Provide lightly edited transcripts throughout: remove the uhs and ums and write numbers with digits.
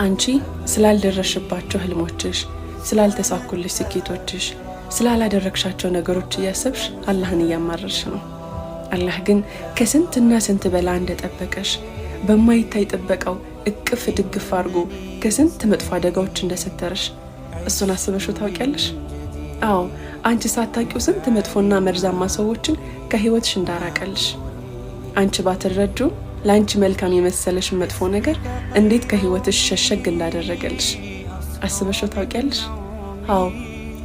አንቺ ስላልደረሽባቸው ህልሞችሽ ስላልተሳኩልሽ ስኬቶችሽ ስላላደረግሻቸው ነገሮች እያሰብሽ አላህን እያማረርሽ ነው። አላህ ግን ከስንትና ስንት በላ እንደጠበቀሽ በማይታይ ጥበቃው እቅፍ ድግፍ አድርጎ ከስንት መጥፎ አደጋዎች እንደሰተረሽ እሱን አስበሽው ታውቂያለሽ? አዎ አንቺ ሳታውቂው ስንት መጥፎና መርዛማ ሰዎችን ከህይወትሽ እንዳራቀልሽ አንቺ ባትረጁ ላንቺ መልካም የመሰለሽ መጥፎ ነገር እንዴት ከህይወትሽ ሸሸግ እንዳደረገልሽ አስበሽው ታውቂያለሽ? አዎ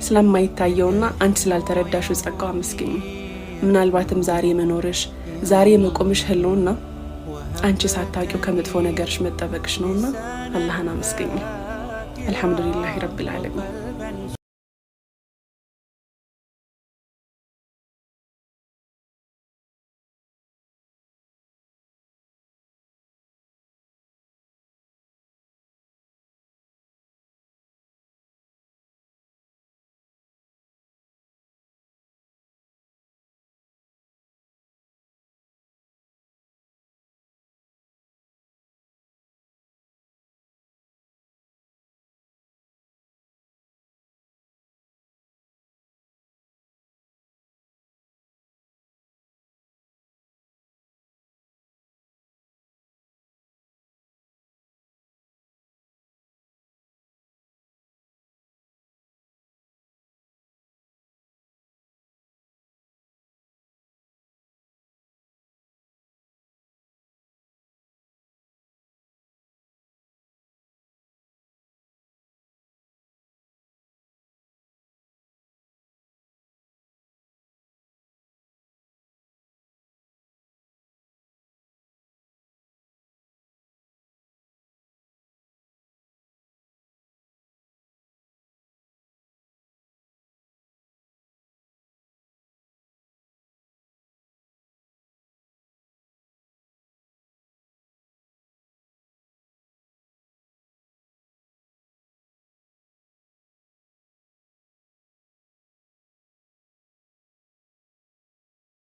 ስለማይታየውና አንቺ ስላልተረዳሽው ጸጋው አመስግኝ። ምናልባትም ዛሬ መኖርሽ ዛሬ መቆምሽ ህልውና አንቺ ሳታውቂው ከመጥፎ ነገርሽ መጠበቅሽ ነውና አላህን አመስግኝ። አልሐምዱሊላህ ረብል ዓለሚን።